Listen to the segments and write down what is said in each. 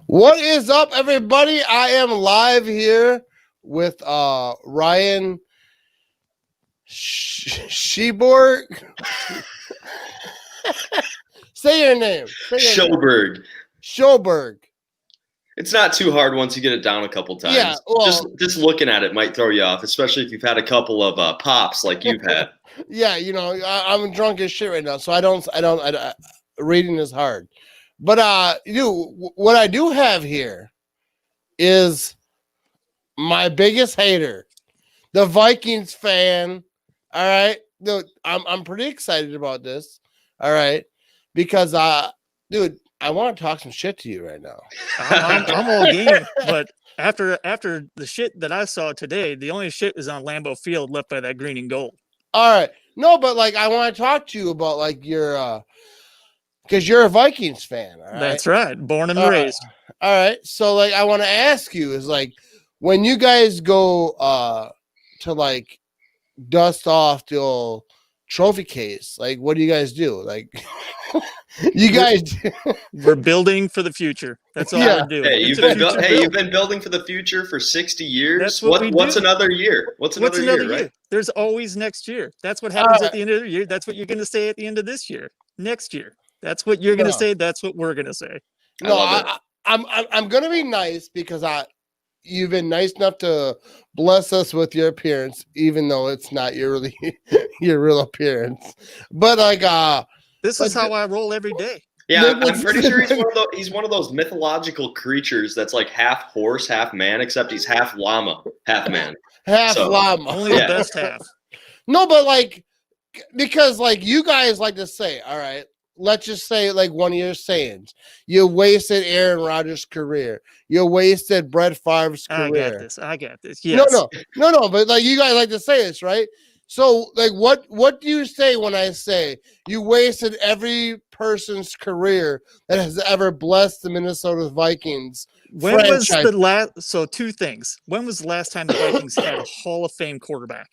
What is up, everybody? I am live here with Ryan Sheborg. Say your name. Schoberg. Schoberg. It's not too hard once you get it down a couple times. Yeah, well, just looking at it might throw you off, especially if you've had a couple of pops like you've had. Yeah, you know, I'm drunk as shit right now, so I don't reading is hard. But what I do have here is my biggest hater, the Vikings fan. All right, dude, I'm pretty excited about this. All right, because dude, I want to talk some shit to you right now. I'm all game, but after the shit that I saw today, the only shit is on Lambeau Field left by that green and gold. All right, no, but like I want to talk to you about like your because you're a Vikings fan. All right? That's right, born and raised. All right, so like I want to ask you is like when you guys go to like dust off the old trophy case, like what do you guys do? Like you guys we're building for the future. That's all Yeah. we're doing. Hey, It's you've been building for the future for 60 years. That's what we What's do. another year? What's another year, right? There's always next year. That's what happens at the end of the year. That's what you're going to say at the end of this year. Next year. That's what you're going to No. say. That's what we're going to say. No, love it. I'm gonna be nice because you've been nice enough to bless us with your appearance, even though it's not your really your real appearance. But like This is how I roll every day. Yeah, I'm pretty sure he's one of those mythological creatures that's like half horse, half man, except he's half llama, half man. half So, llama. Only the best half. No, but like because like you guys like to say, all right, let's just say like one of your sayings. You wasted Aaron Rodgers' career. You wasted Brett Favre's career. I got this. Yes. No, but like you guys like to say this, right? So like what do you say when I say you wasted every person's career that has ever blessed the Minnesota Vikings? When was franchise? the last? So two things. When was the last time the Vikings had a Hall of Fame quarterback?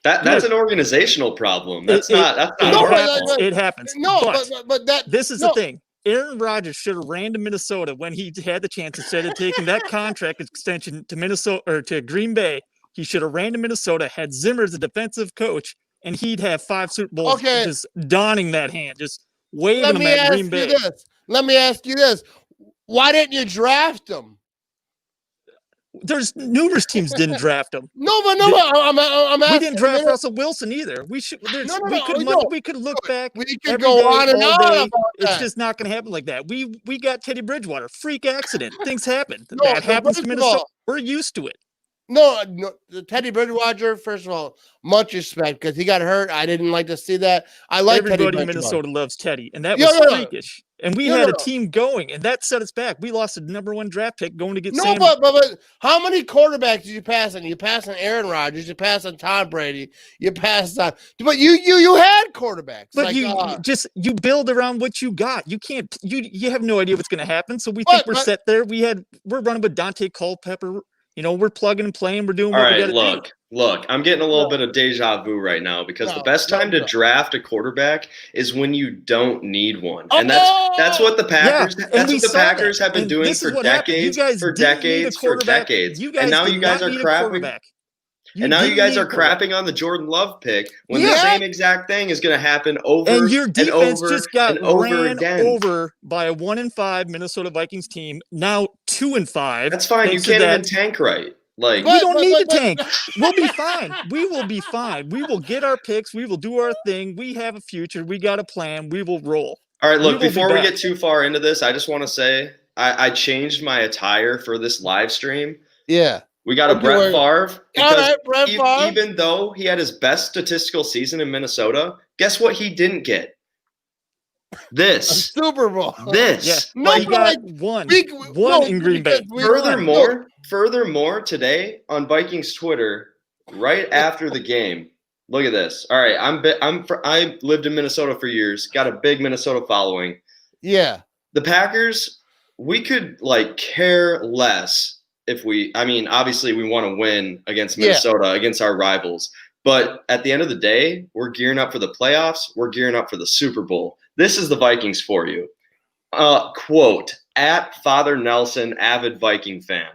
That's an organizational problem. That's not No, our but- fault. It happens. No, but but that this is no. the thing. Aaron Rodgers should have ran to Minnesota when he had the chance instead of taking that contract extension to Minnesota or to Green Bay. He should have ran to Minnesota, had Zimmer as a defensive coach, and he'd have 5 Super Bowls Okay. just donning that hand, just waving Let them me at ask Green you Bay. this. Let me ask you this. Why didn't you draft him? There's numerous teams didn't draft him. No, but I'm We asking. didn't draft Russell Wilson either. We should. No, We could look back. We every could go day, on and all on day. about It's that. just not going to happen like that. We got Teddy Bridgewater, freak accident. Things happen. No, That happens first to of Minnesota. all- We're used to it. No, the Teddy Bridgewater, first of all, much respect because he got hurt. I didn't like to see that. I like Everybody Teddy in Bridgewater. Minnesota loves Teddy, and that Yeah, was no. freakish. And we No, had no. a team going, and that set us back. We lost the #1 draft pick going to get No, Sam. but how many quarterbacks did you pass on? You passed on Aaron Rodgers. You passed on Tom Brady. You passed on, but you had quarterbacks. But like, you build around what you got. You can't you have no idea what's going to happen. So we But- think we're but- set there. We're running with Dante Culpepper. You know, we're plugging and playing. We're doing All what we right, got to do. look, I'm getting a little No. bit of deja vu right now because the No, best time to no. draft a quarterback is when you don't need one. And that's what the Packers and that's we what the saw Packers that. have been And doing this is for what happened. You decades, guys for didn't need a decades, for quarterback. decades. You guys And now did you guys not are need a crapping. quarterback. And now you didn't guys need are a quarterback. crapping on the Jordan Love pick when the Yeah. same exact thing is going to happen over And your defense over just got and over ran again. over by a 1-5 Minnesota Vikings team. Now 2-5. That's fine. You thanks to can't even that. tank right. Like We don't need to but- tank. We'll be fine. We will be fine. We will get our picks. We will do our thing. We have a future. We got a plan. We will roll. All right, We look, will be before we back. get too far into this, I just want to say I changed my attire for this live stream. yeah. We got a Okay, Brett wait. Favre All because right, Brett Favre. even though he had his best statistical season in Minnesota, guess what he didn't get? A This. Super Bowl. This. Yeah. No, We Like, but got like, one no, in Green Bay. because we won. furthermore, today on Vikings Twitter, right after the game, look at this. All right, I lived in Minnesota for years, got a big Minnesota following. Yeah. The Packers, we could like care less if obviously we want to win against Yeah. Minnesota, against our rivals. But at the end of the day, we're gearing up for the playoffs. We're gearing up for the Super Bowl. This is the Vikings for you. Quote, at Father Nelson, avid Viking fan.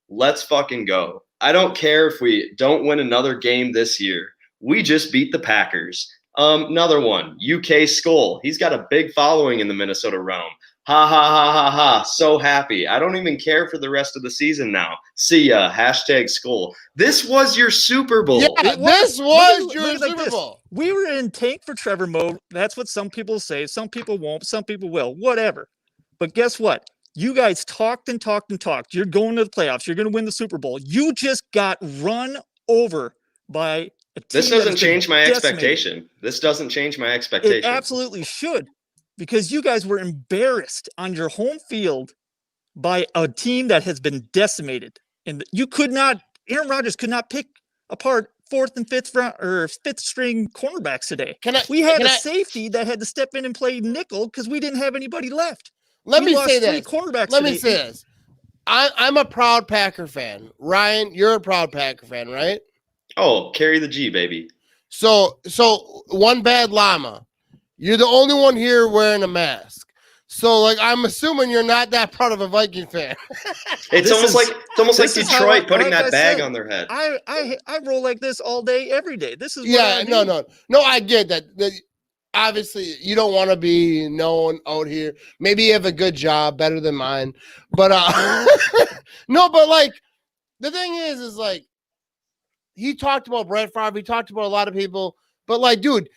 Let's fucking go. I don't care if we don't win another game this year. We just beat the Packers. Another one, UK Skull. He's got a big following in the Minnesota realm. Ha ha ha ha ha. So happy. I don't even care for the rest of the season now. See ya. Hashtag Skull. This was your Super Bowl. Yeah, this was your Super Bowl. We were in tank for Trevor mode. That's what some people say. Some people won't. Some people will. Whatever. But guess what? You guys talked and talked and talked. You're going to the playoffs. You're going to win the Super Bowl. You just got run over by a team. This doesn't change my expectation. This doesn't change my expectation. It absolutely should, because you guys were embarrassed on your home field by a team that has been decimated. And you could not, Aaron Rodgers could not pick apart fourth and fifth string cornerbacks today. We had a safety that had to step in and play nickel because we didn't have anybody left. Let me say this. Let me say this. I'm a proud Packer fan. Ryan, you're a proud Packer fan, right? Oh, carry the G, baby. So one bad llama. You're the only one here wearing a mask. So like I'm assuming you're not that proud of a Viking fan. It's almost like Detroit putting that bag on their head. I roll like this all day, every day. This is no. I get that. Obviously, you don't want to be known out here. Maybe you have a good job, better than mine. But no, but like the thing is like he talked about Brett Favre. He talked about a lot of people. But like, dude,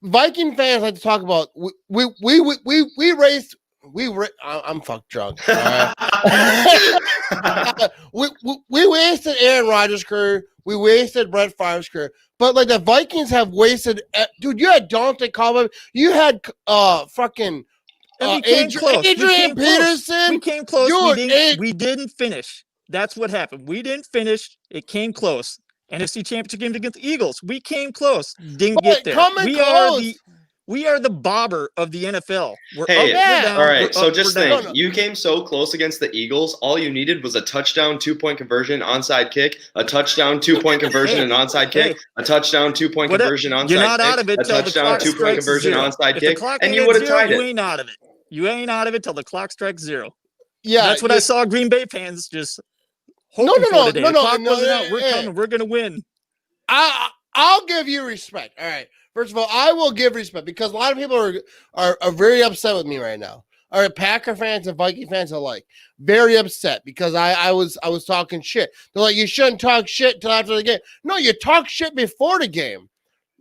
Viking fans like to talk about we raced. I'm fucked drunk. We wasted Aaron Rodgers' career. We wasted Brett Favre's career. But like the Vikings have wasted, dude. You had Dante Caldwell. You had fucking Adrian Peterson. We came close. Dude, we didn't finish. That's what happened. We didn't finish. It came close. NFC Championship game against the Eagles. We came close. Didn't get there. We are the bobber of the NFL. All right. So just think, you came so close against the Eagles. All you needed was a touchdown, 2-point conversion, onside kick, a touchdown, 2-point conversion, an onside kick, a touchdown, 2-point conversion, onside kick. You're not out of it. A touchdown, 2-point conversion, onside kick, and you would have tied it. You ain't out of it. You ain't out of it till the clock strikes 0. Yeah, that's what I saw. Green Bay fans just hoping for today. The clock wasn't out. We're coming. We're gonna win. I'll give you respect. All right. First of all, I will give respect because a lot of people are very upset with me right now. All right, Packer fans and Viking fans alike, very upset because I was talking shit. They're like, you shouldn't talk shit till after the game. No, you talk shit before the game.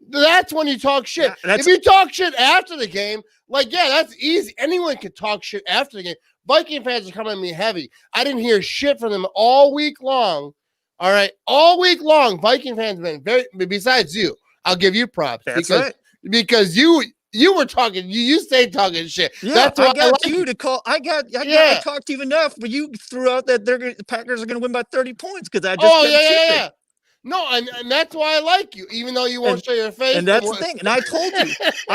That's when you talk shit. If you talk shit after the game, like, yeah, that's easy. Anyone can talk shit after the game. Viking fans are coming at me heavy. I didn't hear shit from them all week long. All right, all week long, Viking fans have been very. Besides you. I'll give you props because you were talking. You stayed talking shit. Yeah, that's I got you to call. I talked to you enough, but you threw out that the Packers are going to win by 30 points because I just yeah. No, and that's why I like you, even though you won't show your face. And that's the thing. And I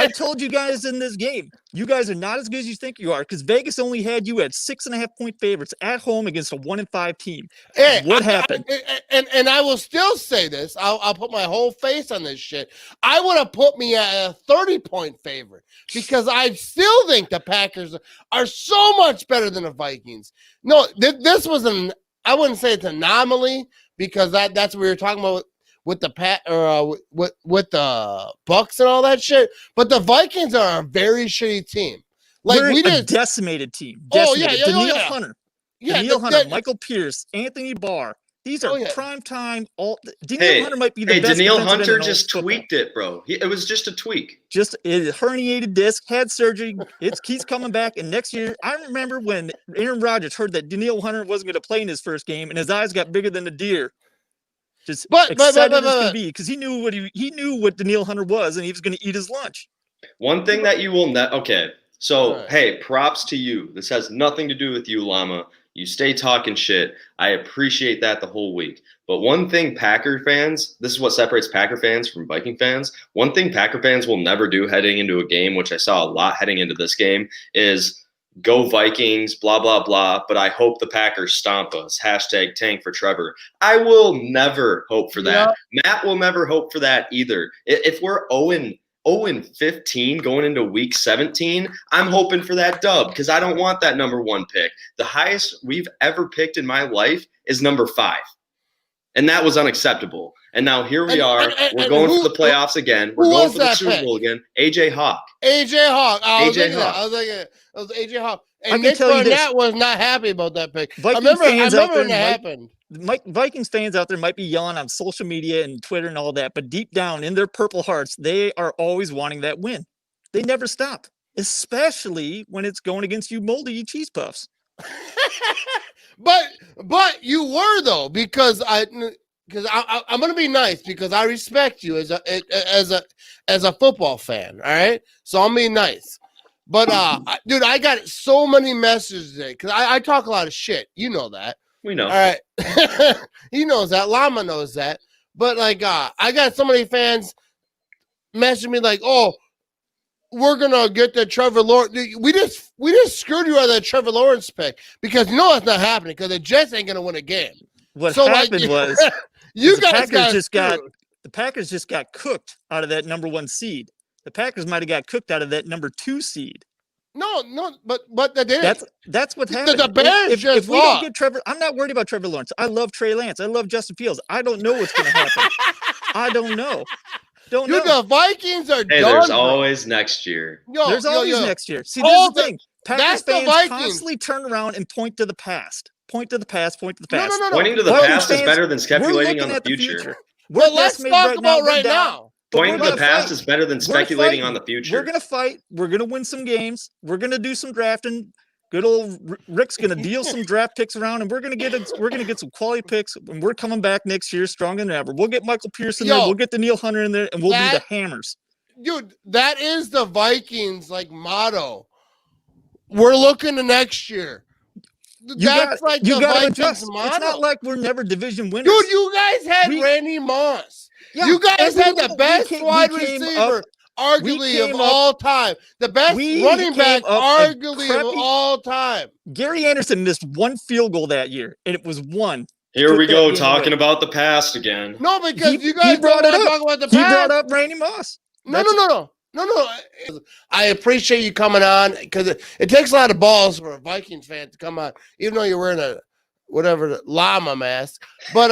told you guys in this game, you guys are not as good as you think you are because Vegas only had you at 6.5-point favorites at home against a 1-5 team. Hey, what happened? And I will still say this. I'll put my whole face on this shit. I would have put me at a 30-point favorite because I still think the Packers are so much better than the Vikings. No, this was I wouldn't say it's an anomaly. Because that's what we were talking about with the with the Bucks and all that shit. But the Vikings are a very shitty team. Like we're a decimated team. Danielle Hunter. Yeah, Danielle Hunter, Michael Pierce, Anthony Barr. These are prime time. Danielle Hunter might be the best. Danielle Hunter just tweaked it, bro. It was just a tweak. Just a herniated disc, had surgery. He's coming back, and next year, I remember when Aaron Rodgers heard that Danielle Hunter wasn't going to play in his first game, and his eyes got bigger than a deer. Just excited as can be because he knew what Danielle Hunter was, and he was going to eat his lunch. One thing that you will okay. So hey, props to you. This has nothing to do with you, Llama. You stay talking shit. I appreciate that the whole week. But one thing Packer fans, this is what separates Packer fans from Viking fans. One thing Packer fans will never do heading into a game, which I saw a lot heading into this game, is go Vikings, blah, blah, blah. But I hope the Packers stomp us. Hashtag tank for Trevor. I will never hope for that. Yep. Matt will never hope for that either. If we're 0 0-15 going into week 17, I'm hoping for that dub because I don't want that number 1 pick. The highest we've ever picked in my life is number 5. And that was unacceptable. And now here we are. We're going for the playoffs again. We're going for the Super Bowl again. AJ Hawk. AJ Hawk. I was thinking Hawk. that. I was like, it was AJ Hawk. I And can Nick tell you this. Barnett was not happy about that pick. I Vikings remember fans out when there it happened. Vikings fans out there might be yelling on social media and Twitter and all that, but deep down in their purple hearts, they are always wanting that win. They never stop, especially when it's going against you moldy cheese puffs. But you were though, because I'm gonna be nice because I respect you as a football fan. All right, so I'm being nice. But dude, I got so many messages today because I talk a lot of shit. You know that. We know. All right, he knows that. Llama knows that. But like, I got so many fans messaging me like, "Oh, we're gonna get the Trevor Lawrence. We just screwed you out of that Trevor Lawrence pick because you know that's not happening because the Jets ain't gonna win a game." What So, happened was you guys the Packers just got cooked out of that number 1 seed. The Packers might have got cooked out of that number 2 seed. No, but they didn't. That's what happened. The Bears if we don't lost. get Trevor, I'm not worried about Trevor Lawrence. I love Trey Lance. I love Justin Fields. I don't know what's going to happen. I don't know. Don't Dude, know. the Vikings are Hey, done. there's bro. always next year. There's always next year. See, All this is the thing. Packers that's the fans Vikings. constantly turn around and point to the past. Point to the past. Point to the past. No. Pointing to the Vikings past is fans, better than We're speculating looking on the at future. We're Well, let's decimated talk about We're right down. now. But Pointing we're to the gonna past fight. is better than We're speculating fighting. on the future. We're gonna fight. We're gonna win some games. We're gonna do some drafting. Good old Rick's gonna deal some draft picks around, and we're gonna get some quality picks. And we're coming back next year stronger than ever. We'll get Michael Pierce in there. We'll get Danielle Hunter in there, and we'll be the hammers. Dude, that is the Vikings like motto. We're looking to next year. That's like the Vikings adjust. motto. It's not like we're never division winners. Dude, you guys had Randy Moss. Yeah, you guys had the we best came- wide we came receiver, up- arguably of came all time. The best we running back, came up a arguably of crappy- all time. Gary Anderson missed 1 field goal that year, and it was one. Here Put we that go game talking away. about the past again. No, because He- you guys he brought don't it want to up. talk about the He past. brought up Randy Moss. No. I appreciate you coming on because it takes a lot of balls for a Vikings fan to come on, even though you're wearing a whatever llama mask. But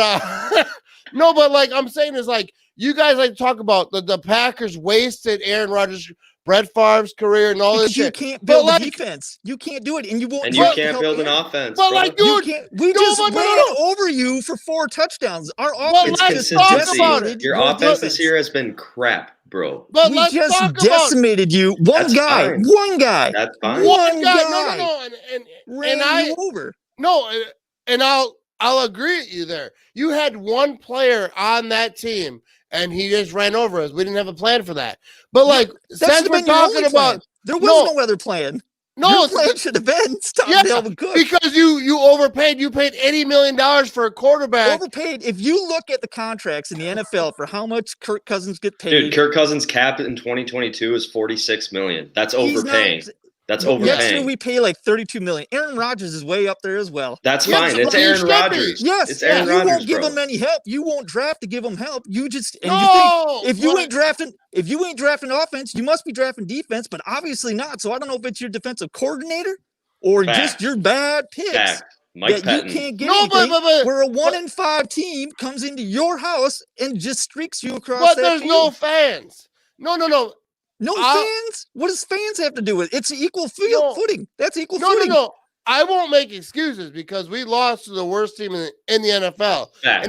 no, but like I'm saying is like you guys like to talk about the Packers wasted Aaron Rodgers, Brett Favre's career, and all this Because you shit. can't But, build like- a defense. You can't do it, and you won't. And you try to can't help build an Aaron. offense. But bro. like, You dude, can't. We no, just but no, ran no. over you for 4 touchdowns. Our Well, offense let's just talk consistency. about decimated Your your offense this defense. year has been crap, bro. but We let's just talk about decimated you. One That's guy. fine. One guy. That's fine. One guy. No, Ran I- you over. no, and I'll agree with you there. You had one player on that team, and he just ran over us. We didn't have a plan for that. But like, That since should've we're been your only talking plan. about There was No. no other plan. no, Your it's plan should have been stop Yeah, Dalvin Cook. because you overpaid. You paid $80 million for a quarterback. Overpaid. If you look at the contracts in the NFL for how much Kirk Cousins get paid, Dude, Kirk Cousins' cap in 2022 is $46 million. That's he's overpaying. not- That's Next year overpaying. we pay like $32 million. Aaron Rodgers is way up there as well. That's Yes, fine. It's but he Aaron should be. Rodgers. Yes, It's Aaron you Rodgers, won't give bro. him any help. You won't draft to give him help. You just and No, you think if you but- ain't drafting offense, you must be drafting defense, but obviously not. So I don't know if it's your defensive coordinator or Fact. just your bad picks Fact. Mike that Pettin. you can't get No, anything. but where a 1-5 team comes into your house and just streaks you across but that there's field. no fans. No. No I'll- fans. What does fans have to do with it? It's equal No. footing. That's equal No. footing. I won't make excuses because we lost to the worst team in the NFL, Fact.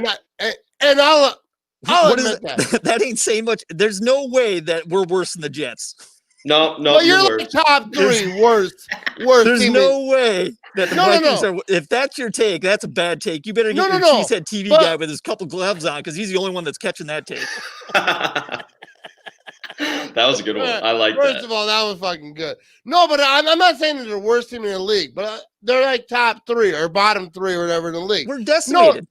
and I'll What is admit it? that. That ain't saying much. There's no way that we're worse than the Jets. No, But you're you're like top 3 worst There's team. no way that the No, Vikings no. are. If that's your take, that's a bad take. You better get No, your no. cheesehead TV But- guy with his couple gloves on because he's the only one that's catching that take. That was a good one. I like First that. of all, that was fucking good. No, but I'm not saying they're the worst team in the league, but they're like top 3 or bottom 3 or whatever in the league. We're decimated.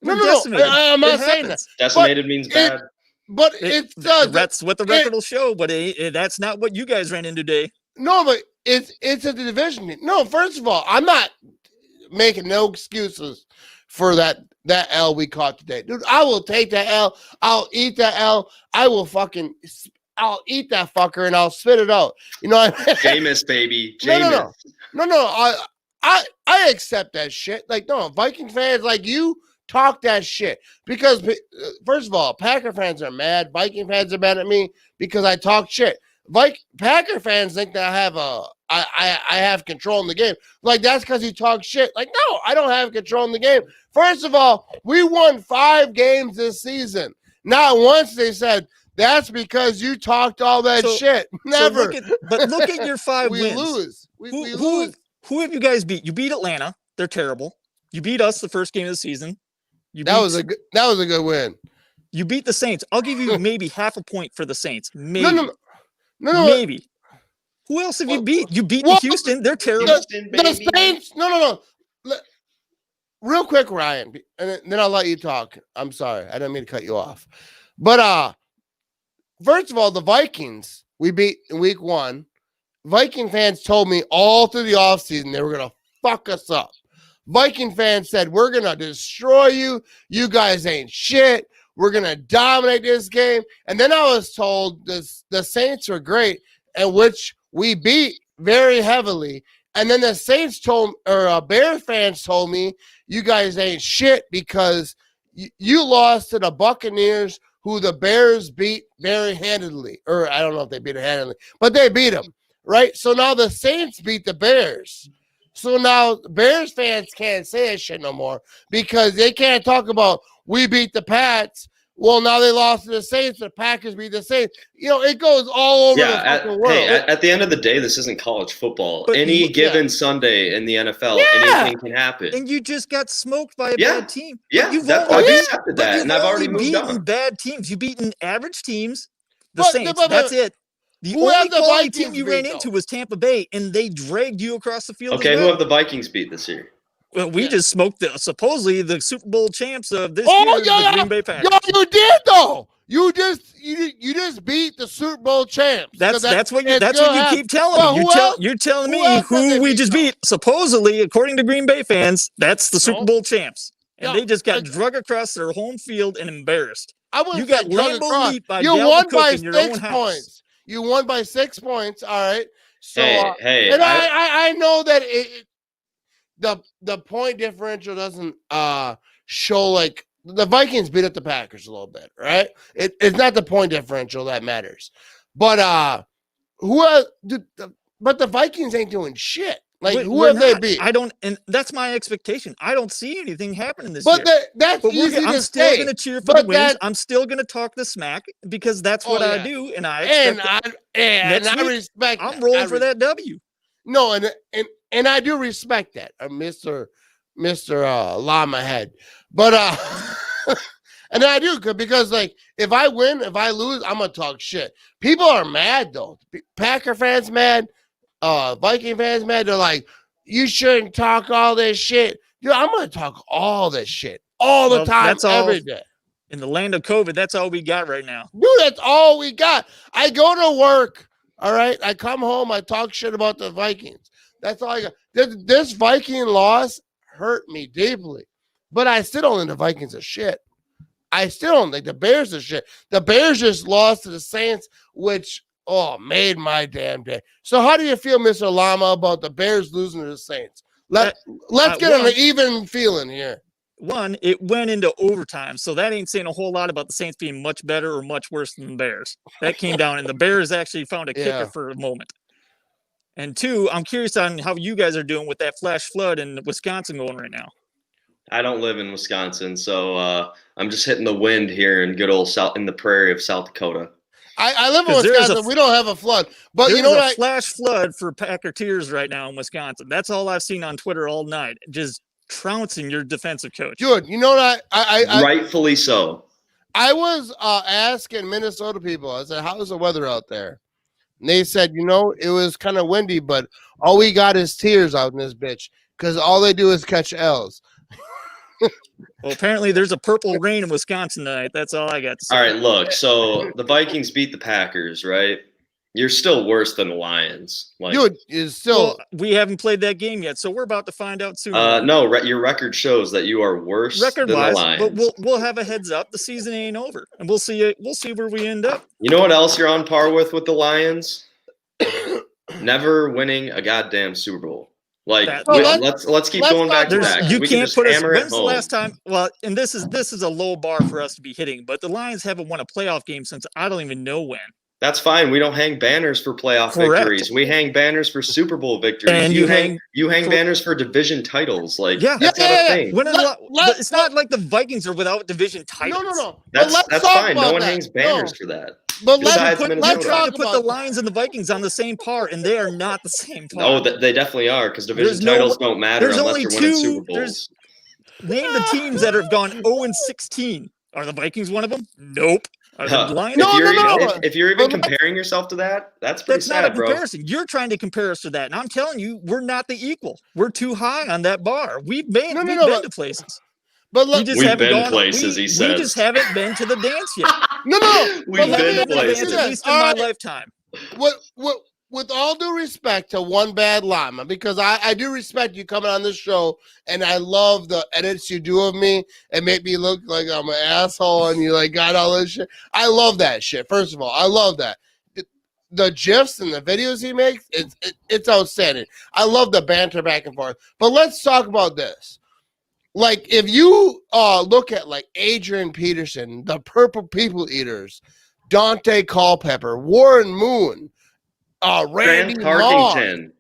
No, We're no, no. decimated. I'm not It saying that. happens. Decimated means bad. But it's That's what the record will show, but that's not what you guys ran into today. no, but it's a division. No, first of all, I'm not making no excuses for that L we caught today, dude. I will take that L. I'll eat that L. I will fucking. I'll eat that fucker and I'll spit it out. You know what I mean? Jameis, baby. No, Jameis. no. I accept that shit. Like, no, Viking fans like you talk that shit because first of all, Packer fans are mad. Viking fans are mad at me because I talk shit. Packer fans think that I have control in the game. Like, that's because you talk shit. Like, no, I don't have control in the game. First of all, we won 5 games this season. Not once they said that's because you talked all that shit. Never. But look at your 5 we wins. Lose. We lose. Who have you guys beat? You beat Atlanta. They're terrible. You beat us the first game of the season. That was a good win. You beat the Saints. I'll give you maybe half a point for the Saints. Maybe. No. Maybe. Who else have you beat? You beat Houston. They're terrible. The Saints. No. Real quick, Ryan, and then I'll let you talk. I'm sorry. I didn't mean to cut you off. But first of all, the Vikings we beat in week 1. Viking fans told me all through the offseason they were going to fuck us up. Viking fans said, we're going to destroy you. You guys ain't shit. We're going to dominate this game. And then I was told the Saints were great, and which we beat very heavily. And then the Saints Bear fans told me, you guys ain't shit because you lost to the Buccaneers, who the Bears beat very handedly. Or I don't know if they beat it handedly, but they beat them, right? So now the Saints beat the Bears. So now Bears fans can't say that shit no more because they can't talk about we beat the Pats. Well, now they lost to the Saints. The Packers beat the Saints. You know, it goes all over the fucking world. Hey, at the end of the day, this isn't college football. But any given Sunday in the NFL, anything can happen. And you just got smoked by a bad team. Yeah, I've accepted that, and I've already moved on. Bad teams. You've beaten average teams. The Saints. That's it. The only quality team you ran into was Tampa Bay, and they dragged you across the field. Okay, who have the Vikings beat this year? Well, we just smoked supposedly the Super Bowl champs of this year, the Green Bay Packers. You did though. You just beat the Super Bowl champs. That's what you keep telling me. You're telling me who we just beat. Supposedly, according to Green Bay fans, that's the Super Bowl champs, and they just got drug across their home field and embarrassed. You got Lambeau Leap by won by 6 points. You won by 6 points. All right. So and I know that the point differential doesn't show like the Vikings beat up the Packers a little bit, right? It's not the point differential that matters, but the Vikings ain't doing shit. Like who have they beat? And that's my expectation. I don't see anything happening this year. But I'm still going to cheer for the wins. I'm still going to talk the smack because that's what I do, and I respect. I'm rolling for that W. No, and I do respect that, Mr. Llama Head. But and I do because like if I win, if I lose, I'm gonna talk shit. People are mad though. Packer fans mad, Viking fans mad. They're like, you shouldn't talk all this shit. Dude, I'm gonna talk all this shit all the time, every day. In the land of COVID, that's all we got right now. Dude, that's all we got. I go to work, all right? I come home, I talk shit about the Vikings. That's all I got. This Viking loss hurt me deeply. But I still don't think the Vikings are shit. I still don't think the Bears are shit. The Bears just lost to the Saints, which, made my damn day. So how do you feel, Mr. Llama, about the Bears losing to the Saints? Let's get an even feeling here. One, it went into overtime, so that ain't saying a whole lot about the Saints being much better or much worse than the Bears. That came down, and the Bears actually found a kicker for a moment. And two, I'm curious on how you guys are doing with that flash flood in Wisconsin going right now. I don't live in Wisconsin, so I'm just hitting the wind here in good old in the prairie of South Dakota. I live in Wisconsin. We don't have a flood, but you know what? Flash flood for Packer Tears right now in Wisconsin. That's all I've seen on Twitter all night. Just trouncing your defensive coach. Dude, you know what? I rightfully so. I was asking Minnesota people. I said, "How's the weather out there?" And they said, it was kind of windy, but all we got is tears out in this bitch because all they do is catch L's. Well, apparently there's a purple rain in Wisconsin tonight. That's all I got to say. All right, look. So the Vikings beat the Packers, right? You're still worse than the Lions. Like, Dude, is still. Well, we haven't played that game yet, so we're about to find out soon. no, your record shows that you are worse than the Record-wise, Lions. but we'll have a heads up. The season ain't over, and we'll see where we end up. You know what else you're on par with the Lions? Never winning a goddamn Super Bowl. Like, let's keep going back to back. You We can't just put us. hammer it When's the home. last time? Well, and this is a low bar for us to be hitting, but the Lions haven't won a playoff game since I don't even know when. That's fine. We don't hang banners for playoff Correct. victories. We hang banners for Super Bowl victories. And you hang banners for division titles. Like, that's not a thing. When it's not like the Vikings are without division titles. No. That's fine. No one that. hangs banners for that. But Besides Let's Minnesota. try to put the Lions and the Vikings on the same par, and they are not the same par. Oh, they definitely are, because division titles don't matter there's unless only you're winning two- Super Bowls. Name the teams that have gone 0-16. Are the Vikings one of them? Nope. Are the Lions? If you're even comparing yourself to that, that's pretty That's not a sad, bro. comparison. You're trying to compare us to that, and I'm telling you, we're not the equal. We're too high on that bar. We've been to places. But We just We've haven't been gone, places, we, he says. We just haven't been to the dance yet. no. We've but been let me places. say At this. least in All my right. lifetime. With all due respect to One Bad Llama, because I do respect you coming on this show, and I love the edits you do of me and make me look like I'm an asshole, and you like got all this shit. I love that shit. First of all, I love that. The GIFs and the videos he makes, it's outstanding. I love the banter back and forth. But let's talk about this. Like, if you look at like Adrian Peterson, the Purple People Eaters, Dante Culpepper, Warren Moon, Randy Tarkington.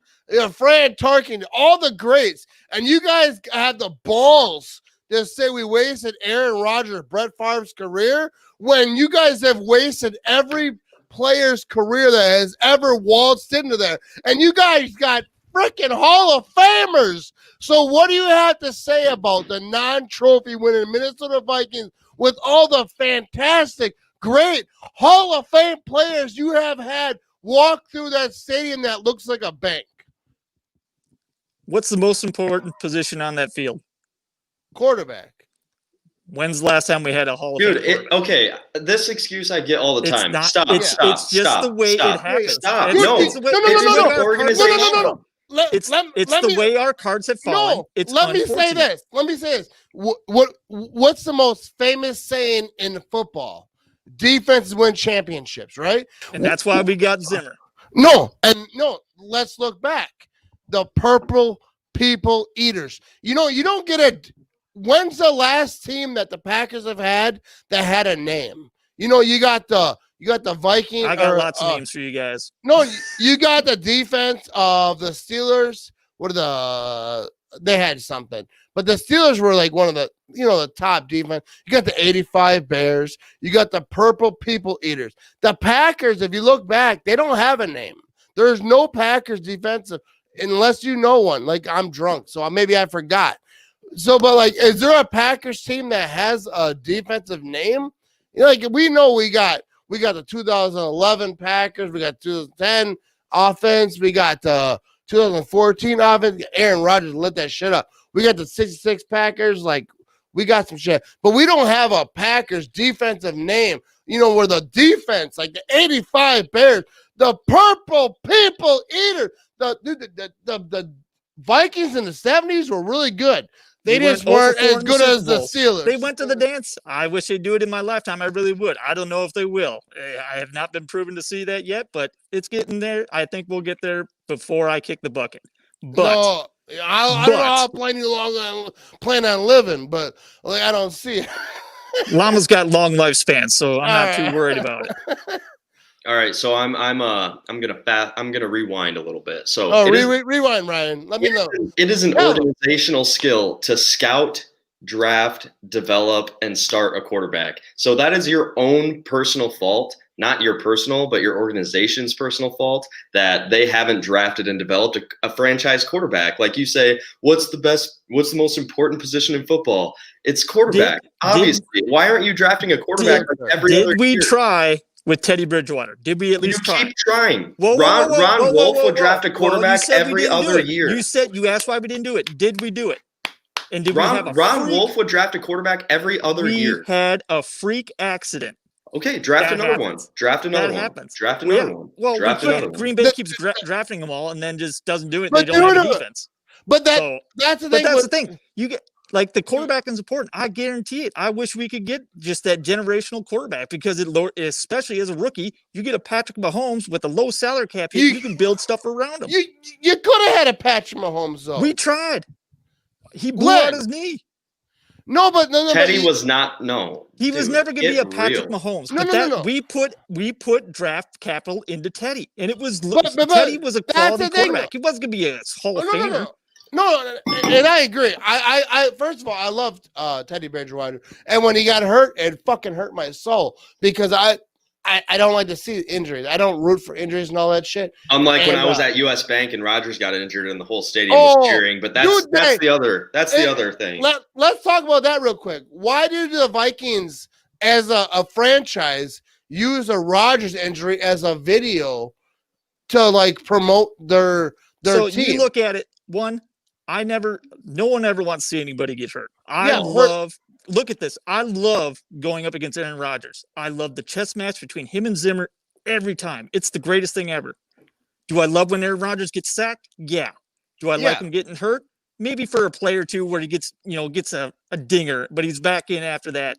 Fran Tarkington, all the greats, and you guys have the balls to say we wasted Aaron Rodgers, Brett Favre's career, when you guys have wasted every player's career that has ever waltzed into there, and you guys got freaking Hall of Famers. So what do you have to say about the non-trophy winning Minnesota Vikings with all the fantastic, great Hall of Fame players you have had walk through that stadium that looks like a bank? What's the most important position on that field? Quarterback. When's the last time we had a Hall of Fame? Dude, okay, this excuse I get all the time. It's Stop. just the way it happens. Stop. It's- No, it's the way- No. organization. It's the way our cards have fallen. No, It's let me say unfortunate. this. What's the most famous saying in football? Defenses win championships, right? And that's why we got Zimmer. No, let's look back. The Purple People Eaters. You don't get a. When's the last team that the Packers have had that had a name? You got the Vikings. I got lots of names for you guys. No, you got the defense of the Steelers. They had something, but the Steelers were like one of the, the top defense. You got the 85 Bears. You got the Purple People Eaters. The Packers, if you look back, they don't have a name. There's no Packers defensive unless you know one. Like, I'm drunk, so maybe I forgot. So, but like, is there a Packers team that has a defensive name? Like, we know we got the 2011 Packers, we got 2010 offense, we got the 2014 offense. Aaron Rodgers lit that shit up. We got the 66 Packers, like, we got some shit, but we don't have a Packers defensive name. Where the defense, like the 85 Bears, the Purple People Eater, the Vikings in the 70s were really good. They just weren't as good as the Steelers. They went to the dance. I wish they'd do it in my lifetime. I really would. I don't know if they will. I have not been proven to see that yet, but it's getting there. I think we'll get there before I kick the bucket. But no, I don't know how I plan on living, but like, I don't see it. Llama's got long lifespans, so I'm not too worried about it. All right, so I'm gonna rewind a little bit. So rewind, Ryan. Let me know. It is an organizational skill to scout, draft, develop, and start a quarterback. So that is your own personal fault, not your personal, but your organization's personal fault that they haven't drafted and developed a franchise quarterback. Like you say, what's the most important position in football? It's quarterback. Obviously, why aren't you drafting a quarterback every other year? Did we try with Teddy Bridgewater? Did we at least try? Keep trying. Ron Wolf would draft a quarterback every other year. You asked why we didn't do it. Did we do it? And did Ron Wolf would draft a quarterback every other year. We had a freak accident. Okay, draft That another one. happens. Draft another That one. happens. Draft Well, another yeah. one. Well, Draft we another can't. one. Green Bay The- keeps drafting them all and then just doesn't do it. But They don't have a no. defense. But So, that's the but thing. that's with, the thing. You get like the quarterback is important. I guarantee it. I wish we could get just that generational quarterback because especially as a rookie, you get a Patrick Mahomes with a low salary cap hit. You can build stuff around him. You could have had a Patrick Mahomes though. We tried. He blew out his knee. No, but no. Teddy was not. No, He was dude, never going to be get a Patrick real. Mahomes. No, But no. We put draft capital into Teddy, and it was But Teddy was a that's quality the thing, quarterback. He wasn't going to be a Hall of Famer. No, and I agree. I first of all, I loved Teddy Bridgewater, and when he got hurt, it fucking hurt my soul because I don't like to see injuries. I don't root for injuries and all that shit. Unlike when And, I was at US Bank and Rodgers got injured and the whole stadium was cheering, but that's the other thing. Let's talk about that real quick. Why do the Vikings, as a franchise, use a Rodgers injury as a video to like promote their So team? you look at it. No one ever wants to see anybody get hurt. Look at this. I love going up against Aaron Rodgers. I love the chess match between him and Zimmer every time. It's the greatest thing ever. Do I love when Aaron Rodgers gets sacked? Yeah. Do I like him getting hurt? Maybe for a play or two where he gets a dinger, but he's back in after that.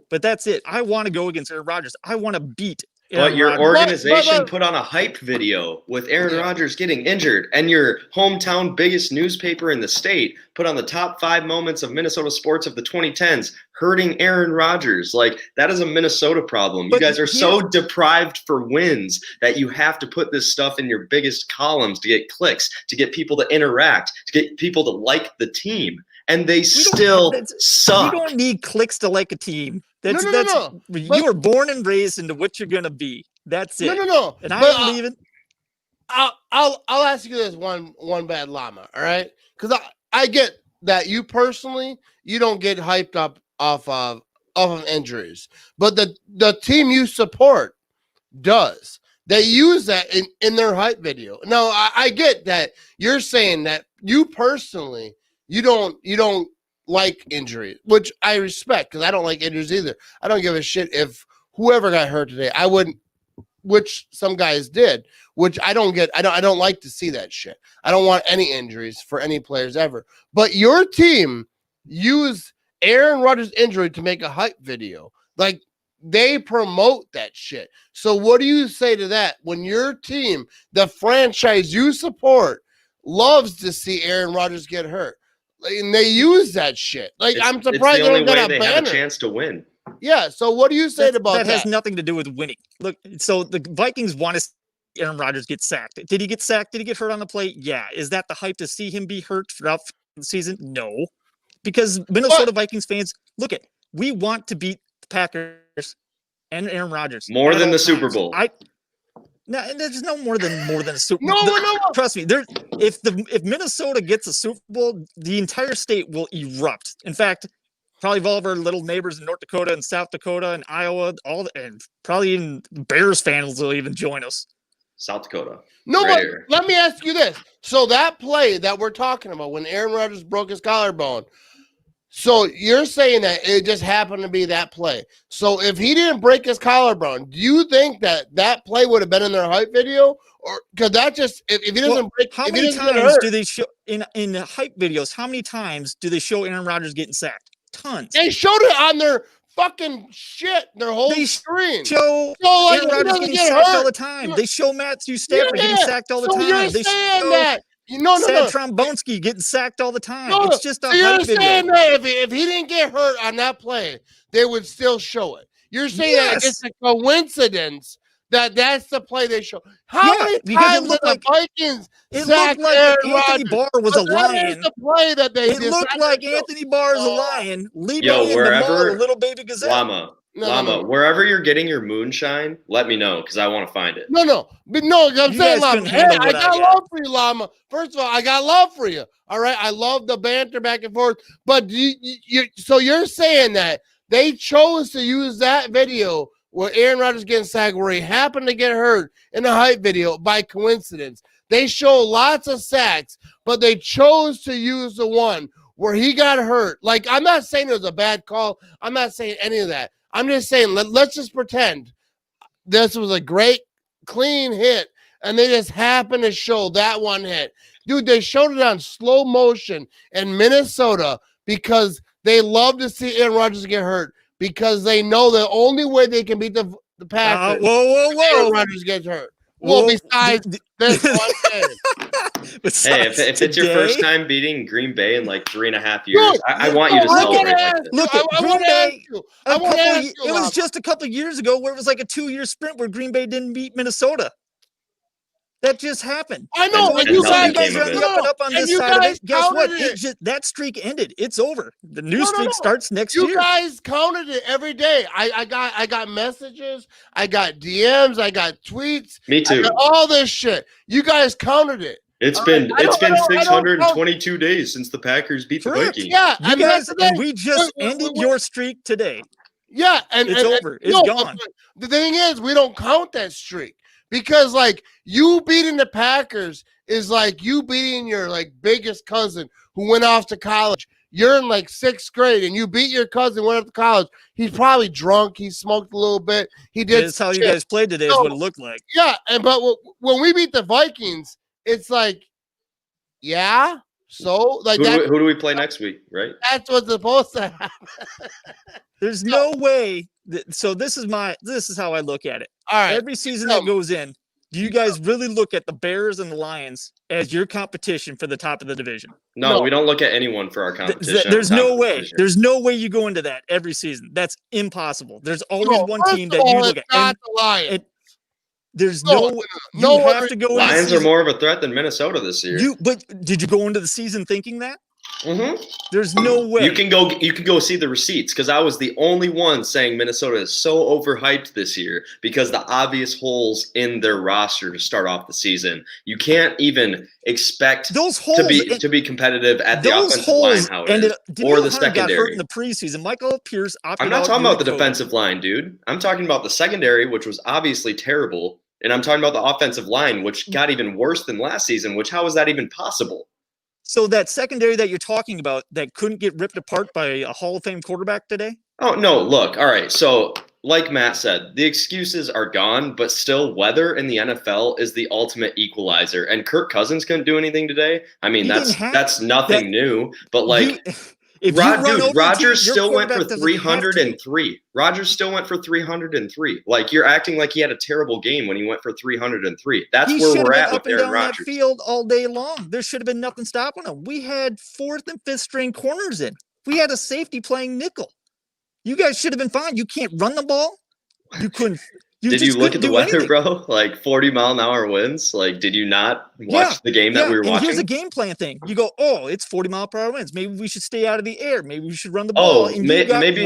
But that's it. I want to go against Aaron Rodgers. I want to beat Aaron But your Rodgers. organization put on a hype video with Aaron Rodgers getting injured, and your hometown biggest newspaper in the state put on the top 5 moments of Minnesota sports of the 2010s, hurting Aaron Rodgers. Like, that is a Minnesota problem. You guys are so deprived for wins that you have to put this stuff in your biggest columns to get clicks, to get people to interact, to get people to like the team. And they still suck. You don't need clicks to like a team. No. You were born and raised into what you're gonna be. That's it. No. And I believe it. I'll ask you this one bad llama, all right? Because I get that you personally you don't get hyped up off of injuries, but the team you support does. They use that in their hype video. Now I get that you're saying that you personally you don't like injuries, which I respect because I don't like injuries either. I don't give a shit if whoever got hurt today. I wouldn't, which some guys did, which I don't get. I don't like to see that shit. I don't want any injuries for any players ever. But your team used Aaron Rodgers' injury to make a hype video. Like, they promote that shit. So what do you say to that when your team, the franchise you support, loves to see Aaron Rodgers get hurt? And they use that shit. Like, I'm surprised it's the only they don't way got a they banner. have a chance to win. Yeah. So what do you say about that? That has nothing to do with winning. Look, so the Vikings want to see Aaron Rodgers get sacked. Did he get sacked? Did he get hurt on the play? Yeah. Is that the hype to see him be hurt throughout the season? No. Because Minnesota Vikings fans, we want to beat the Packers and Aaron Rodgers. More than the Super Bowl. No, there's no more than a Super No, Bowl. no. Trust me, if Minnesota gets a Super Bowl, the entire state will erupt. In fact, probably all of our little neighbors in North Dakota and South Dakota and Iowa, and probably even Bears fans will even join us. South Dakota. No, right but here. let me ask you this. So that play that we're talking about when Aaron Rodgers broke his collarbone, so you're saying that it just happened to be that play. So if he didn't break his collarbone, do you think that play would have been in their hype video? Or because that just if he doesn't break, how if he many doesn't get times hurt, do they show in hype videos? How many times do they show Aaron Rodgers getting sacked? Tons. they showed it on their fucking shit, their whole They screen. Show So, like, Aaron if he Rodgers doesn't getting get sacked hurt, all the time. They show Matthew Stafford getting sacked all the so time. You're They saying show that. No. Trombonsky getting sacked all the time. No, It's just a so you're hype video. saying that if he didn't get hurt on that play, they would still show it. You're saying that it's a coincidence that that's the play they show. How many times did the Vikings It sack looked like Aaron Anthony Rodgers? Barr was a That is lion. the play that they It did. looked like Anthony Barr is a lion leaping in the mall, a little baby gazelle. Llama, wherever you're getting your moonshine, let me know because I want to find it. No. But no, I'm You saying, guys Llama, couldn't handle I what got I got. love for you, Llama. First of all, I got love for you. All right. I love the banter back and forth. But so you're saying that they chose to use that video where Aaron Rodgers getting sacked, where he happened to get hurt in a hype video by coincidence. They show lots of sacks, but they chose to use the one where he got hurt. Like, I'm not saying it was a bad call. I'm not saying any of that. I'm just saying, let's just pretend this was a great, clean hit, and they just happened to show that one hit. Dude, they showed it on slow motion in Minnesota because they love to see Aaron Rodgers get hurt because they know the only way they can beat the Packers whoa. Aaron Rodgers gets hurt. Well, besides this one game. Hey, if it's your first time beating Green Bay in like 3.5 years, Dude, I want you to celebrate. Like this. Look at I Green wanna Bay. ask you, It was just a couple of years ago where it was like a 2-year sprint where Green Bay didn't beat Minnesota. That just happened. I know, And and you nothing guys came are of on it. the up and up on And this you side of guys it. Guess what? counted it. That streak ended. It's over. The new No, streak starts next You year. guys counted it every day. I got messages, I got DMs, I got tweets, Me I too. got all this shit. You guys counted it. It's I been don't- I don't- 622 days since the Packers beat the Correct. Vikings. Yeah, You and guys, that's the thing. and we just Wait, ended your streak today. Yeah, and It's over. It's no, gone. but the thing is, we don't count that streak because, like, you beating the Packers is like you beating your like biggest cousin who went off to college. You're in like 6th grade, and you beat your cousin, went off to college. He's probably drunk. He smoked a little bit. He did. That's how you shit. guys played today. Is No. what it looked like. Yeah, but when we beat the Vikings, it's like, yeah. So like Who do we play next week? Right? that's what's supposed to happen. There's no way. So this is how I look at it. All right. Every season that goes in, do you guys really look at the Bears and the Lions as your competition for the top of the division? No, we don't look at anyone for our competition. There's on top no of the way. division. There's no way you go into that every season. That's impossible. There's always No, one first team of that you all, look it's at. not And the Lions. there's No, no. no You have other- to go. into the Lions are season- more of a threat than Minnesota this year. But did you go into the season thinking that? Mhm. There's no way. You can go see the receipts because I was the only one saying Minnesota is so overhyped this year because the obvious holes in their roster to start off the season. You can't even expect Those holes to be competitive at the those offensive line, holes how it ended is, Danielle or the Hunter got hurt secondary. in the preseason. Michael Pierce opted I'm not out talking due about to the COVID. defensive line, dude. I'm talking about the secondary, which was obviously terrible, and I'm talking about the offensive line, which got even worse than last season. Which how is that even possible? So that secondary that you're talking about that couldn't get ripped apart by a Hall of Fame quarterback today? Oh, no, look. All right. So, like Matt said, the excuses are gone, but still weather in the NFL is the ultimate equalizer. And Kirk Cousins couldn't do anything today. I mean, He that's didn't have- that's nothing new, but like If you run over a team, Rodgers your still went for quarterback doesn't have to. 303. Rodgers still went for 303. Like you're acting like he had a terrible game when he went for 303. That's He where should we're have at been up with and Aaron down that Rodgers. field all day long. There should have been nothing stopping him. We had 4th and 5th string corners in. We had a safety playing nickel. You guys should have been fine. You can't run the ball. You couldn't. Did just you look couldn't at the do weather, anything. bro? Like 40-mile-an-hour winds. Like, did you not watch the game that we were and watching? here's a game plan thing. You go, oh, it's 40-mile-per-hour winds. Maybe we should stay out of the air. Maybe we should run the ball. Oh, and you got maybe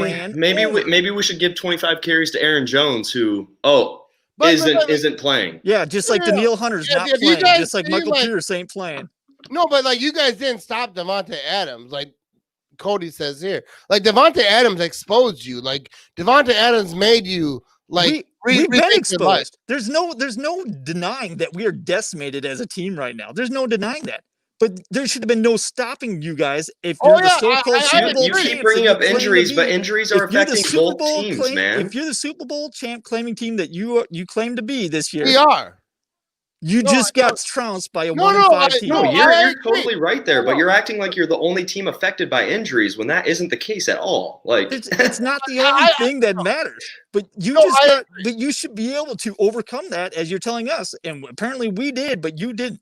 over. maybe we should give 25 carries to Aaron Jones, who But- isn't playing. Yeah, just like Yeah. Danielle Hunter's Yeah, not if you playing. guys Just like see, Michael like- Pierce ain't playing. No, but like you guys didn't stop Devontae Adams, like Cody says here. Like Devontae Adams exposed you. Like Devontae Adams made you like We've been rethink your life. exposed. There's no denying that we are decimated as a team right now. There's no denying that. But there should have been no stopping you guys if Oh, you're the yeah, so-called I Super Bowl You champs keep that bringing you up claim to injuries, but be. injuries If are you're the affecting Super both Bowl teams, claim- man. If you're the Super Bowl champ claiming team that you claim to be this year, We are. you No, just I got don't- trounced by a No, 1-5 I- team. No, No, you're I you're agree. totally right there, No. but you're acting like you're the only team affected by injuries when that isn't the case at all. Like It's not the only I- thing that matters. But you No, but you should be able to overcome that as you're telling us. And apparently we did, but you didn't.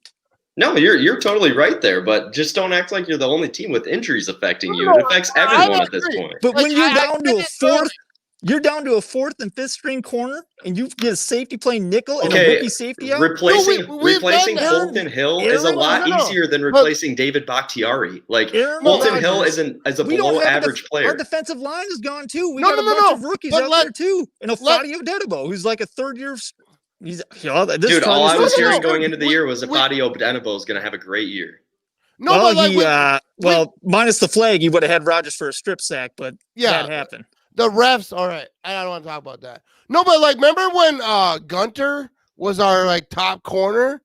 no, you're totally right there, but just don't act like you're the only team with injuries affecting you. No, It affects I everyone at this agree. point. But Like, when you're I down to get a it, bro. fourth, you're down to a 4th and 5th string corner, and you get a safety playing nickel and a Okay, rookie safety out. Replacing No, we've replacing done that. Fulton Hill is a Aaron- lot no, no. easier than But- replacing David Bakhtiari. Like Aaron Fulton Hill Rodgers- is a We don't below have average Our player. defensive line is gone too. We No, got a no, no, bunch no. of rookies But out let- there too, and a let- Fadio Dedebo, who's like a 3rd-year. He's this Dude, all I probably was his hearing first going year. into the year was that Fadio Denebo is going to have a great year. No, Well, but like minus the flag, he would have had Rodgers for a strip sack, but yeah, that happened. the refs. All right, I don't want to talk about that. No, but like remember when Gunter was our like top corner,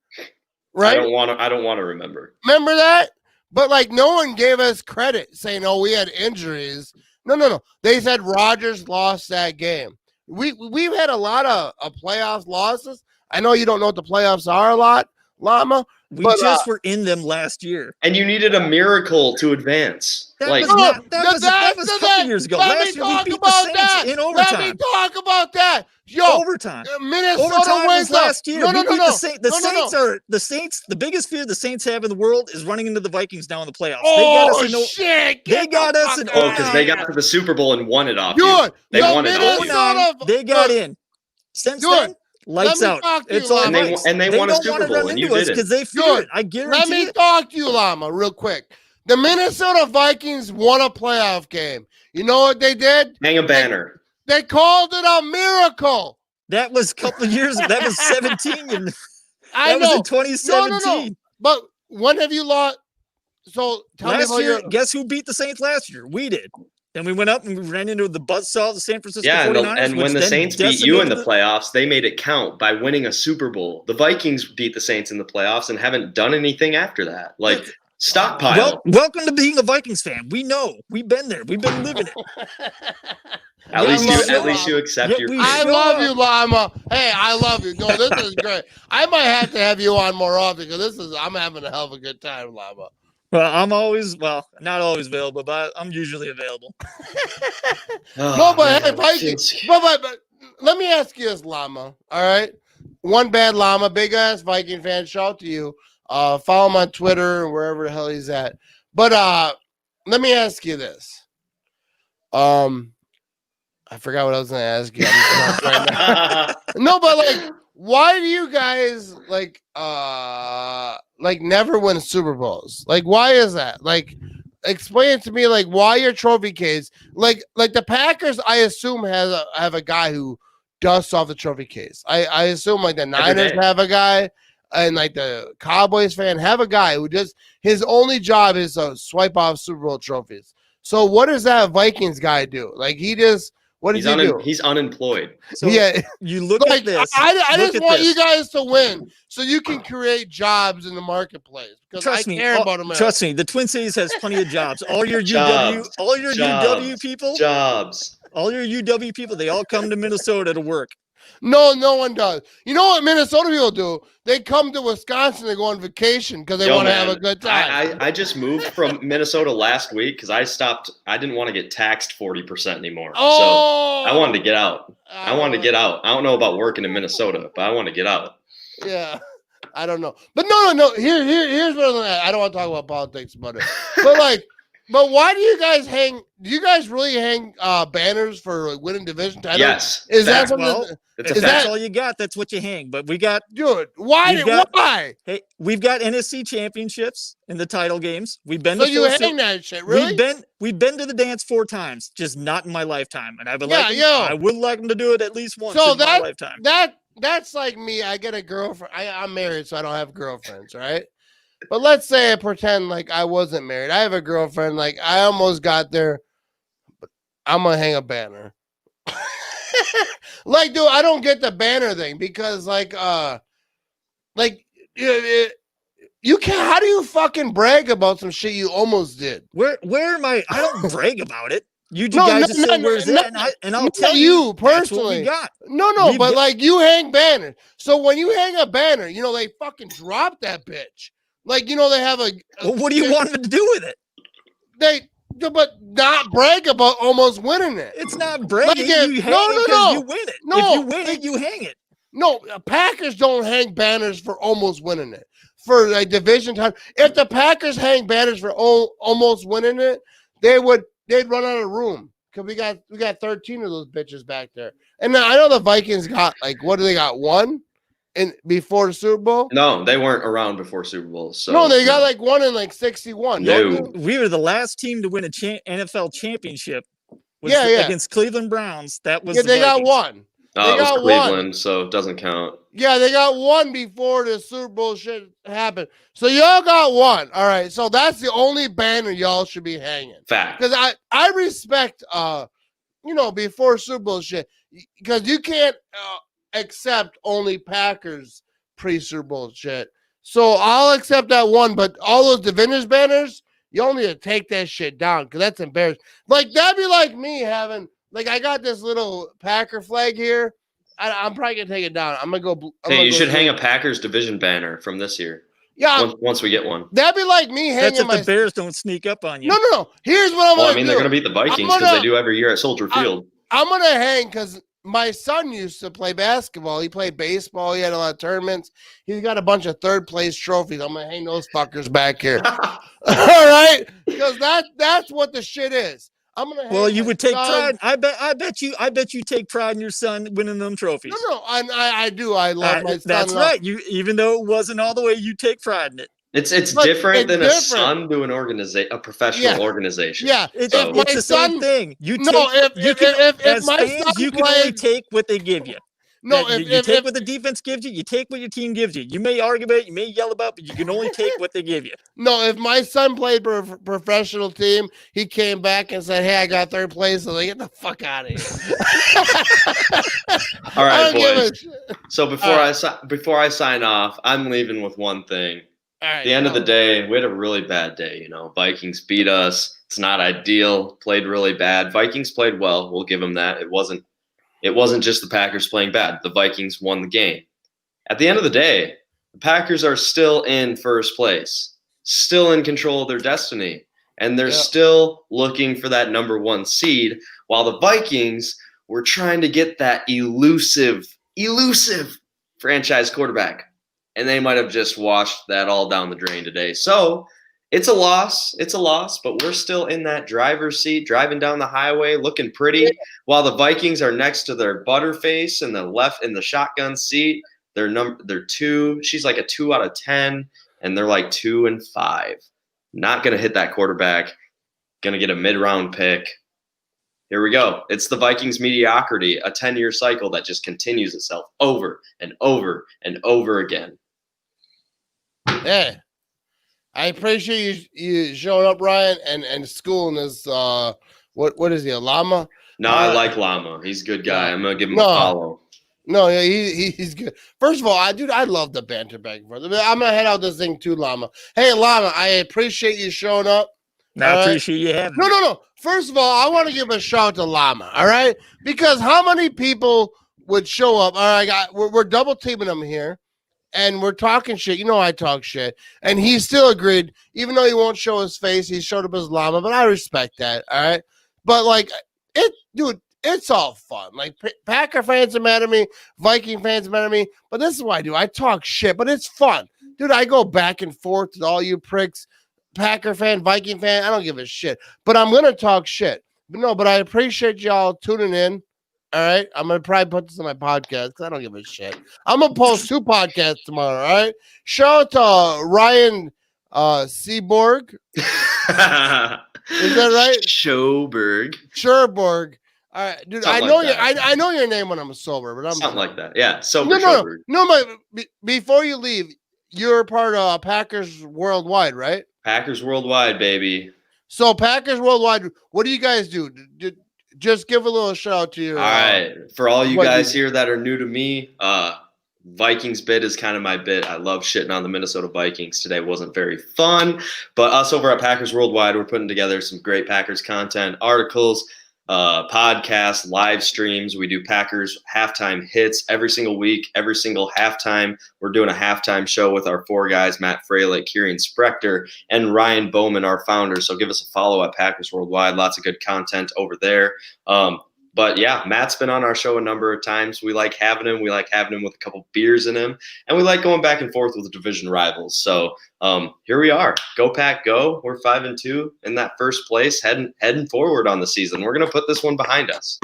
right? I don't want to remember. Remember that? But like no one gave us credit saying, "Oh, we had injuries." No. They said Rodgers lost that game. We've had a lot of playoffs losses. I know you don't know what the playoffs are a lot, Llama. We But, just were in them last year. And you needed a miracle to advance. That Like, was not. That was a couple years ago. Let Last me year we talk beat the about Saints that. in Let me overtime. talk about that. Yo, Overtime. Minnesota Overtime wins was last year. No. We beat the No. Saints are the Saints. The biggest fear the Saints have in the world is running into the Vikings now in the playoffs. Oh, they got us in. shit. They got us in. oh, because they got to the Super Bowl and won it off you. Dude, They yo, won it off you. Minnesota. They got in. Since Dude, then, lights let me out. talk to you, It's all Llama. lights. And they won a don't Super wanna Bowl, run and into you us didn't. because they fear Dude, it. I Let guarantee me it. talk to you, Llama, real quick. The Minnesota Vikings won a playoff game. You know what they did? Hang a banner. They called it a miracle. That was a couple of years. That was 17. And I that know. was in 2017. But when have you lost? So tell me Last about year, your. guess who beat the Saints last year? We did. Then we went up and we ran into the buzzsaw of the San Francisco Yeah, 49ers. and when which the then Saints beat you in the decimated playoffs, they made it count by winning a Super Bowl. The Vikings beat the Saints in the playoffs and haven't done anything after that. Like, stockpile. Well, welcome to being a Vikings fan. We know. We've been there. We've been living it. at least you accept Yeah, your we fate. I show love up. you, Llama. Hey, I love you. No, this is great. I might have to have you on more often because I'm having a hell of a good time, Llama. Well, I'm always, not always available, but I'm usually available. No, but hey, man, Vikings. it's- But let me ask you this, Llama. All right, one bad Llama, big ass Viking fan. Shout out to you. Follow him on Twitter and wherever the hell he's at. But let me ask you this. I forgot what I was going to ask you. I'm drunk right now. No, but like, why do you guys like never win Super Bowls? Like, why is that? Like, explain it to me. Like, why your trophy case? Like the Packers, I assume have a guy who dusts off the trophy case. I assume like the Niners day. have a guy, and like the Cowboys fan have a guy who just his only job is to swipe off Super Bowl trophies. So what does that Vikings guy do? Like he just what does he do? He's unemployed. So Yeah. you look Like at this. I Look just at want this. you guys to win so you can create jobs in the marketplace because Trust I me. care about America. Trust me. The Twin Cities has plenty of jobs. All your Jobs. UW people, Jobs. all your UW people, they all come to Minnesota to work. No one does. You know what Minnesota people do? They come to Wisconsin to go on vacation because they Yo, want to man, have a good time. I just moved from Minnesota last week because I didn't want to get taxed 40% anymore. Oh, So I wanted to get out. I wanted to get out. I don't know about working in Minnesota, but I want to get out. Yeah, I don't know, but no. Here's what I don't want to talk about politics about it, but like, but why do you guys hang? Do you guys really hang banners for like, winning division titles? Yes. Is that fact. something? Well, It's if a that's fact. all you got, that's what you hang. But we got Dude, why? You've got- Why? hey, we've got NSC championships in the title games. We've been So to you four hang that shit, really? We've been to the dance 4 times, just not in my lifetime. And I would Yeah, like them, yo. I would like them to do it at least once So in my lifetime. That's like me. I get a girlfriend. I'm married, so I don't have girlfriends, right? But let's say I pretend like I wasn't married. I have a girlfriend. Like I almost got there. But I'm gonna hang a banner. Like, dude, I don't get the banner thing because, like you can't. How do you fucking brag about some shit you almost did? Where am I? I don't brag about it. You No, guys no, just say no, where's no, it, and I'll not tell you you that's what personally. we got. No, We've but got- like you hang banners. So when you hang a banner, you know they fucking drop that bitch. Like you know they have a Well, what do you want me to do with it? but not brag about almost winning it. It's not bragging. if- You hang no, it no, 'cause no. you win it. No, if you win like- it, you hang it. No, Packers don't hang banners for almost winning it. For like division time, if the Packers hang banners for almost winning it, they'd run out of room because we got 13 of those bitches back there. And I know the Vikings got like what do they got 1 in before the Super Bowl? No, they weren't around before Super Bowls. So No, they got like 1 in like 61. don't No. they? We were the last team to win a NFL championship. Yeah. Against Cleveland Browns. That was Yeah, the they got Vikings. 1. Oh, it was got Cleveland, so it doesn't count. Yeah, they got 1 before the Super Bowl shit happened. So y'all got 1. All right. So that's the only banner y'all should be hanging. Fact. Because I respect before Super Bowl shit. Because you can't accept only Packers pre-Super Bowl shit. So I'll accept that 1, but all those division banners, You only need to take that shit down because that's embarrassing. Like that'd be like me having like I got this little Packer flag here. I'm probably gonna take it down. I'm gonna go. Hey, you should hang a Packers division banner from this year. Yeah, once we get one. That'd be like me That's hanging if the Bears don't sneak up on you. No. Here's what I'm Well, gonna I mean, do. they're gonna beat the Vikings because they do every year at Soldier Field. I'm gonna hang because my son used to play basketball. He played baseball. He had a lot of tournaments. He's got a bunch of third place trophies. I'm gonna hang those fuckers back here. All right, because that's what the shit is. I'm gonna. Well, you would take son. pride. I bet you take pride in your son winning them trophies. No, I do. I love my son. That's right. You, even though it wasn't all the way, you take pride in it. It's different than a son to a professional organization. Yeah, it's the same thing. If my son you can only take what they give you. No, you take what the defense gives you. You take what your team gives you. You may argue about it, you may yell about it, but you can only take what they give you. No, if my son played for a professional team, he came back and said, "Hey, I got third place." So like, get the fuck out of here. All right, boys. So before I sign off, I'm leaving with one thing. All right, at the end of the day, we had a really bad day. You know, Vikings beat us. It's not ideal. Played really bad. Vikings played well. We'll give them that. It wasn't just the Packers playing bad. The Vikings won the game. At the end of the day, the Packers are still in first place, still in control of their destiny, and they're still looking for that number 1 seed, while the Vikings were trying to get that elusive franchise quarterback. And they might have just washed that all down the drain today. So it's a loss. But we're still in that driver's seat, driving down the highway, looking pretty, while the Vikings are next to their butterface in the shotgun seat. They're 2. She's like a 2 out of 10, and they're like 2 and 5. Not gonna hit that quarterback. Gonna get a mid-round pick. Here we go. It's the Vikings mediocrity, a 10-year cycle that just continues itself over and over and over again. Yeah. I appreciate you showing up, Ryan, and schooling this. What is he, a llama? No, I like Llama. He's a good guy. I'm gonna give him a follow. No, yeah, he's good. First of all, I love the banter back and forth. I'm gonna head out this thing too, Llama. Hey, Llama, I appreciate you showing up. I appreciate you having me. No. First of all, I want to give a shout out to Llama. All right, because how many people would show up? All right, we're double teaming him here. And we're talking shit. You know I talk shit. And he still agreed, even though he won't show his face, he showed up as Llama, but I respect that, all right? But, like, it's all fun. Like, Packer fans are mad at me, Viking fans are mad at me, but this is what I do. I talk shit, but it's fun. Dude, I go back and forth with all you pricks, Packer fan, Viking fan, I don't give a shit. But I'm going to talk shit. But I appreciate y'all tuning in. All right, I'm gonna probably put this on my podcast because I don't give a shit. I'm gonna post 2 podcasts tomorrow. All right, shout out to Ryan Seaborg. Is that right? Sherborg. All right, dude. Something I know your name when I'm sober, but I'm something like that. Yeah, sober. No. But before you leave, you're part of Packers Worldwide, right? Packers Worldwide, baby. So Packers Worldwide, what do you guys do? Just give a little shout out to you. All right. For all you guys here that are new to me, Vikings bit is kind of my bit. I love shitting on the Minnesota Vikings. Today wasn't very fun, but us over at Packers Worldwide, we're putting together some great Packers content, articles, podcasts, live streams. We do Packers halftime hits every single week, every single halftime. We're doing a halftime show with our 4 guys, Matt Fralick, Kieran Sprechter, and Ryan Bowman, our founder. So give us a follow at Packers Worldwide. Lots of good content over there. But yeah, Matt's been on our show a number of times. We like having him. We like having him with a couple beers in him. And we like going back and forth with the division rivals. So here we are. Go Pack, go. We're 5-2 in that first place, heading forward on the season. We're going to put this one behind us.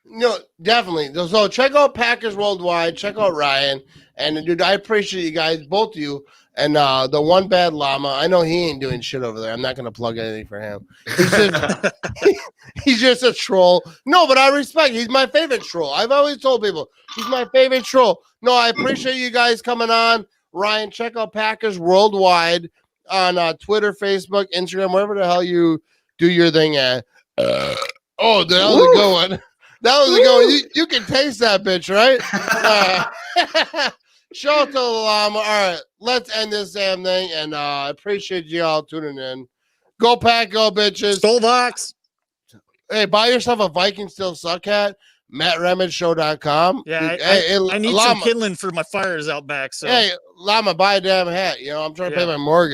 No, definitely. So check out Packers Worldwide. Check out Ryan. And, dude, I appreciate you guys, both of you. And the one bad llama, I know he ain't doing shit over there. I'm not going to plug anything for him. He's just a troll. No, but I respect. He's my favorite troll. I've always told people he's my favorite troll. No, I appreciate you guys coming on. Ryan, check out Packers Worldwide on Twitter, Facebook, Instagram, wherever the hell you do your thing at. Oh, that was a good one. That was a good one. You can taste that bitch, right? Shout out to the llama. All right, let's end this damn thing. And I appreciate you all tuning in. Go Pack, go bitches. Stolvox. Hey, buy yourself a Viking Still Suck hat. MattRemedShow.com. Yeah, Hey, I need some Llama. kindling for my fires out back. So Hey, Llama, buy a damn hat. You know, I'm trying to pay Yeah. my mortgage.